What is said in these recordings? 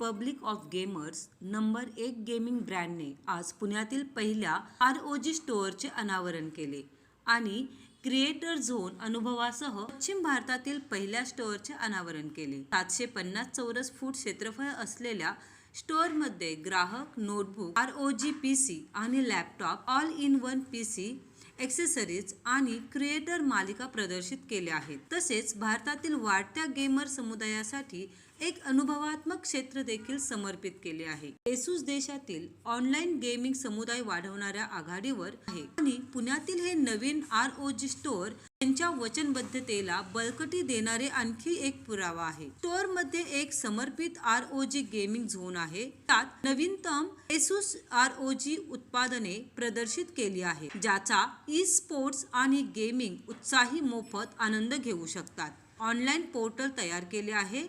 Republic of gamers number 1 gaming ब्रँडने आज पुण्यातील पहिल्या ROG स्टोअरचे अनावरण केले आणि क्रिएटर झोन अनुभवासह पश्चिम भारतातील पहिल्या स्टोअरचे अनावरण केले. 750 चौरस फूट क्षेत्रफळ असलेल्या स्टोअरमध्ये ग्राहक नोटबुक, ROG PC आणि laptop, all in one PC accessories आणि क्रिएटर मालिका प्रदर्शित केल्या आहेत. तसेच भारतातील वाढत्या गेमर समुदायासाठी एक अनुभवात्मक क्षेत्र देखील समर्पित केले आहे. एसूस देशातील ऑनलाईन गेमिंग समुदाय वाढवणाऱ्या आघाडीवर आहे आणि पुण्यातील हे नवीन ROG स्टोअर त्यांच्या वचनबद्धतेला बळकटी देणारे आणखी एक पुरावा आहे. स्टोअर मध्ये एक समर्पित ROG गेमिंग झोन आहे. त्यात नवीनतम एसूस ROG उत्पादने प्रदर्शित केली आहे, ज्याचा ई स्पोर्ट्स आणि गेमिंग उत्साही मोफत आनंद घेऊ शकतात. ऑनलाईन पोर्टल तयार केले आहे.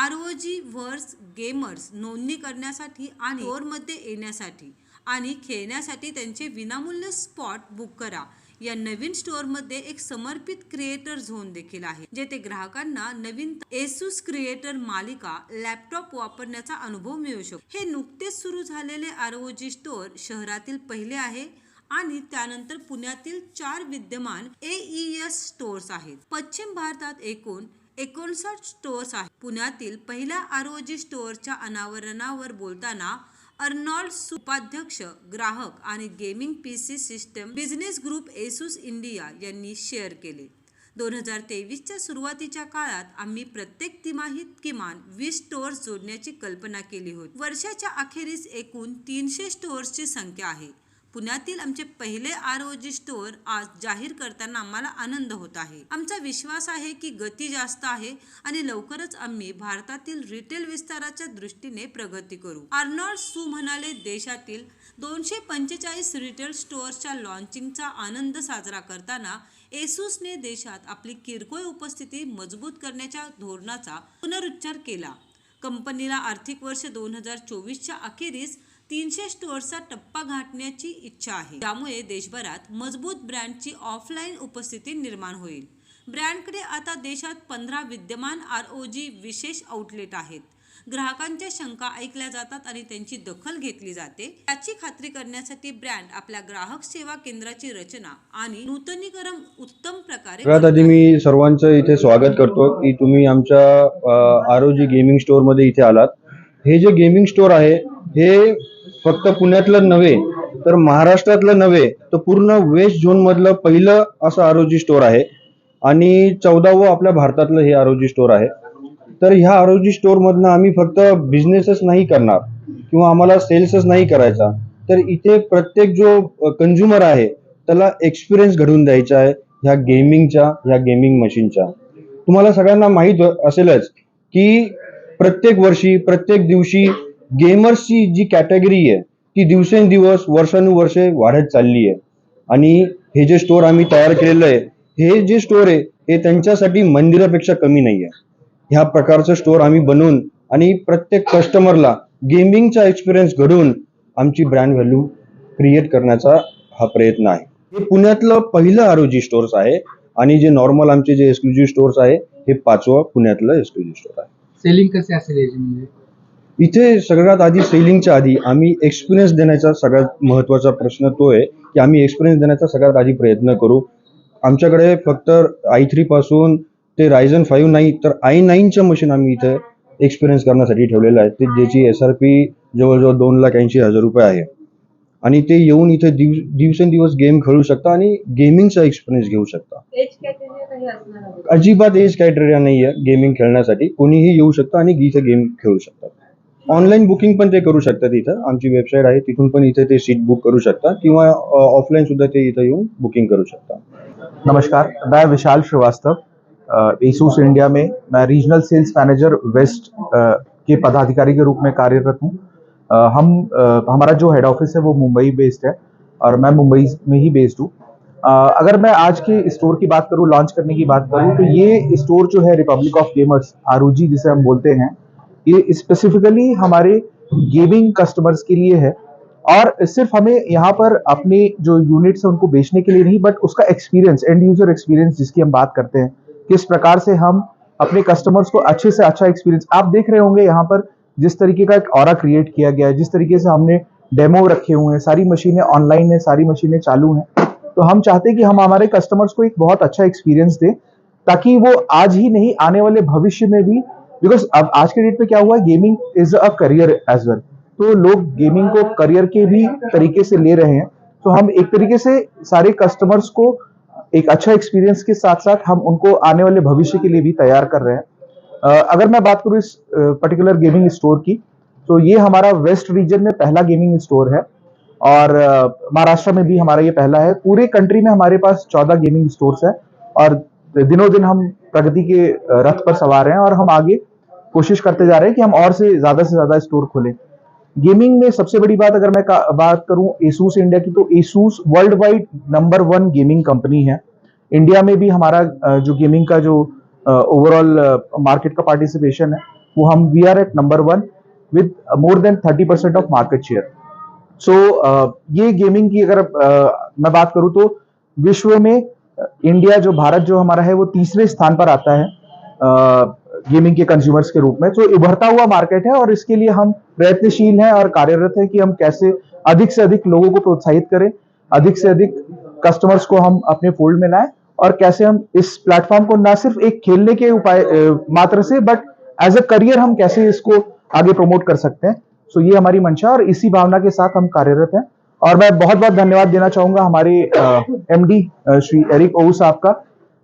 ROG वर्स गेमर्स नोंदणी करण्यासाठी आणि स्टोअरमध्ये येण्यासाठी आणि खेळण्यासाठी त्यांचे विनामूल्य स्पॉट बुक करा. या नवीन स्टोअरमध्ये एक समर्पित क्रिएटर झोन देखील आहे, जेथे ग्राहकांना नवीन एसूस क्रिएटर मालिका लॅपटॉप वापरण्याचा अनुभव मिळू शकतो. हे नुकतेच सुरू झालेले ROG स्टोअर शहरातील पहिले आहे आणि त्यानंतर पुण्यातील 4 विद्यमान AES स्टोअर्स आहेत. पश्चिम भारतात एकूण 59 स्टोअर्स आहेत. पुण्यातील पहिल्या ROG स्टोअरच्या अनावरणावर बोलताना अर्नॉल्ड उपाध्यक्ष ग्राहक आणि gaming PC system business group Asus India यांनी शेअर केले. 2023च्या सुरुवातीच्या काळात आम्ही प्रत्येक तिमाहीत किमान 20 स्टोअर्स जोडण्याची कल्पना केली होती. वर्षाच्या अखेरीस एकूण 300 स्टोअर्सची संख्या आहे. पुण्यातील आमचे पहिले ROG स्टोअर आज जाहीर करताना आम्हाला आनंद होत आहे. आमचा विश्वास आहे की गती जास्त आहे आणि लवकरच आम्ही भारतातील रिटेल विस्ताराच्या दृष्टीने प्रगती करू. अर्नॉल्ड सू म्हणाले, देशातील 245 रिटेल स्टोअर्सच्या लॉन्चिंगचा आनंद साजरा करताना एसूसने देशात आपली किरकोळ उपस्थिती मजबूत करण्याच्या धोरणाचा पुनरुच्चार केला. कंपनीला आर्थिक वर्ष 2024च्या अखेरीस 300 स्टोअर्सचा टप्पा गाठण्याची इच्छा आहे, त्यामुळे देशभरात मजबूत ब्रँडची ऑफलाईन उपस्थिती निर्माण होईल. ब्रँडकडे आता देशात 15 विद्यमान ROG विशेष आउटलेट आहेत. ग्राहकांच्या शंका ऐकल्या जातात आणि त्यांची दखल घेतली जाते. याची खात्री करण्यासाठी ब्रँड आपल्या ग्राहक सेवा केंद्राची रचना आणि नूतनीकरण उत्तम प्रकारे सगळ्यात आधी मी सर्वांचं इथे स्वागत करतो की तुम्ही आमच्या ROG गेमिंग स्टोअर मध्ये इथे आलात. हे जे गेमिंग स्टोअर आहे हे फक्त पुण्यातलं नव्हे तर महाराष्ट्रातलं नव्हे तर पूर्ण वेस्ट झोन मधलं पहिलं असं ROG स्टोअर आहे आणि 14वं आपल्या भारतातलं हे ROG स्टोअर आहे. तर ह्या ROG स्टोअर मधनं आम्ही फक्त बिझनेसच नाही करणार किंवा आम्हाला सेल्सच नाही करायचा, तर इथे प्रत्येक जो कंझ्युमर आहे त्याला एक्सपिरियन्स घडवून द्यायचा आहे ह्या गेमिंगच्या, ह्या गेमिंग मशीनच्या. तुम्हाला सगळ्यांना माहीत असेलच की प्रत्येक वर्षी, प्रत्येक दिवशी गेमर्सची जी कॅटेगरी आहे ती दिवसेंदिवस, वर्षानुवर्षे वाढत चालली आहे आणि हे जे स्टोअर आम्ही तयार केलेलं आहे, हे जे स्टोअर आहे हे त्यांच्यासाठी मंदिरापेक्षा कमी नाही आहे. ह्या प्रकारचं स्टोअर आम्ही बनवून आणि प्रत्येक कस्टमरला गेमिंगचा एक्सपिरियन्स घडवून आमची ब्रँड व्हॅल्यू क्रिएट करण्याचा हा प्रयत्न आहे. हे पुण्यातलं पहिलं ROG स्टोअर्स आहे आणि जे नॉर्मल आमचे जे एक्सक्लुझिव्ह स्टोअर्स आहे हे 5वं पुण्यातलं एक्सक्लुझिव्ह स्टोअर आहे. सेलिंग कसे असेल म्हणजे इथे सगळ्यात आधी सेलिंगच्या आधी आम्ही एक्सपिरियन्स देण्याचा सगळ्यात महत्त्वाचा प्रश्न तो आहे की आम्ही एक्सपिरियन्स देण्याचा सगळ्यात आधी प्रयत्न करू. आमच्याकडे फक्त i3 पासून ते Ryzen 5 नाही तर i9च्या मशीन आम्ही इथे एक्सपिरियन्स करण्यासाठी ठेवलेलं आहे, ते ज्याची SRP जवळजवळ 2,80,000 रुपये आहे आणि ते येऊन इथे दिवसेंदिवस गेम खेळू शकता आणि गेमिंगचा एक्सपिरियन्स घेऊ शकता. अजिबात एज क्रायटेरिया नाही आहे गेमिंग खेळण्यासाठी. कोणीही येऊ शकतं आणि इथे गेम खेळू शकतात. ऑनलाईन बुकिंग पण ते करू शकतात. इथं आमची वेबसाईट आहे, तिथून पण इथे ते सीट बुक करू शकतात किंवा ऑफलाईन सुद्धा ते इथं येऊन बुकिंग करू शकतात. नमस्कार, मैं विशाल श्रीवास्तव, एसूस इंडिया में मैं रीजनल सेल्स मैनेजर वेस्ट के पदाधिकारी के रूप में कार्यरत हूँ. हमारा जो हेड ऑफिस है वो मुंबई बेस्ड है और मैं मुंबई में ही बेस्ड हूँ. अगर मैं आज के स्टोर की बात करूँ, लॉन्च करने की बात करूँ, तो ये स्टोर जो है रिपब्लिक ऑफ गेमर्स ROG जिसे हम बोलते हैं, ये स्पेसिफिकली हमारे गेमिंग कस्टमर्स के लिए है और सिर्फ हमें यहाँ पर अपने जो यूनिट्स है उनको बेचने के लिए नहीं, बट उसका एक्सपीरियंस, एंड यूजर एक्सपीरियंस जिसकी हम बात करते हैं, किस प्रकार से हम अपने कस्टमर्स को अच्छे से अच्छा एक्सपीरियंस, आप देख रहे होंगे यहाँ पर जिस तरीके का एक ऑरा क्रिएट किया गया है, जिस तरीके से हमने डेमो रखे हुए हैं, सारी मशीनें ऑनलाइन है, सारी मशीनें चालू हैं, तो हम चाहते हैं कि हम हमारे कस्टमर्स को एक बहुत अच्छा एक्सपीरियंस दें, ताकि वो आज ही नहीं आने वाले भविष्य में भी, बिकॉज अब आज के डेट पे क्या हुआ है, gaming is a career as well, तो लोग गेमिंग को करियर के भी तरीके से ले रहे हैं। तो हम एक तरीके से सारे कस्टमर्स को एक अच्छा एक्सपीरियंस के साथ साथ हम उनको आने वाले भविष्य के लिए भी तैयार कर रहे हैं। अगर मैं बात करूँ इस पर्टिकुलर गेमिंग स्टोर की, तो ये हमारा वेस्ट रीजन में पहला गेमिंग स्टोर है और महाराष्ट्र में भी हमारा ये पहला है। पूरे कंट्री में हमारे पास 14 गेमिंग स्टोर्स है और दिनों दिन हम प्रगति के रथ पर सवार हैं और हम आगे कोशिश करते जा रहे हैं कि हम और से ज्यादा स्टोर खोलें। गेमिंग में सबसे बड़ी बात अगर मैं बात करूं एसूस इंडिया की, तो Asus world wide number 1 gaming company है। इंडिया में भी हमारा जो गेमिंग का जो ओवरऑल मार्केट का पार्टिसिपेशन है, वो हम we are at number 1 with more than 30% of market share. So ये गेमिंग की अगर मैं बात करूं तो विश्व में इंडिया जो भारत जो हमारा है वो तीसरे स्थान पर आता है गेमिंग के कंज्यूमर्स के रूप में। तो उभरता हुआ मार्केट है और इसके लिए हम प्रयत्नशील हैं और कार्यरत हैं कि हम कैसे अधिक से अधिक लोगों को प्रोत्साहित करें, अधिक से अधिक कस्टमर्स को हम अपने फोल्ड में लाएं और कैसे हम इस प्लेटफॉर्म को ना सिर्फ एक खेलने के उपाय मात्र से, बट एज अ करियर हम कैसे इसको आगे प्रमोट कर सकते हैं। सो ये हमारी मंशा और इसी भावना के साथ हम कार्यरत हैं। और मैं बहुत बहुत धन्यवाद देना चाहूंगा हमारे एमडी श्री एरिक ओऊ साहब का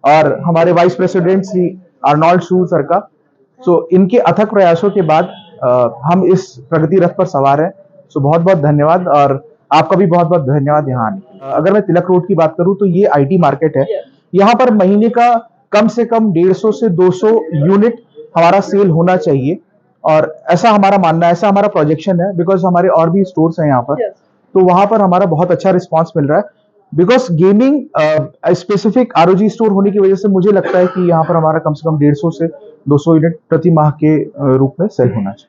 और हमारे vice president Shri Arnold shoe sir का। सो इनके अथक प्रयासों के बाद हम इस प्रगति रथ पर सवार हैं। सो बहुत बहुत धन्यवाद और आपका भी बहुत बहुत धन्यवाद यहाँ आने के लिए। अगर मैं तिलक रोड की बात करूं तो ये आईटी मार्केट है। यहाँ पर महीने का कम से कम 150 से 200 यूनिट हमारा सेल होना चाहिए और ऐसा हमारा मानना है, ऐसा हमारा प्रोजेक्शन है, बिकॉज हमारे और भी स्टोर्स हैं यहाँ पर। तो वहां पर हमारा बहुत अच्छा रिस्पॉन्स मिल रहा है because gaming specific ROG store होने की वजह से मुझे लगता है कि यहाँ पर हमारा कम से कम 150 से 200 यूनिट प्रति माह के रूप में सेल होना चाहिए।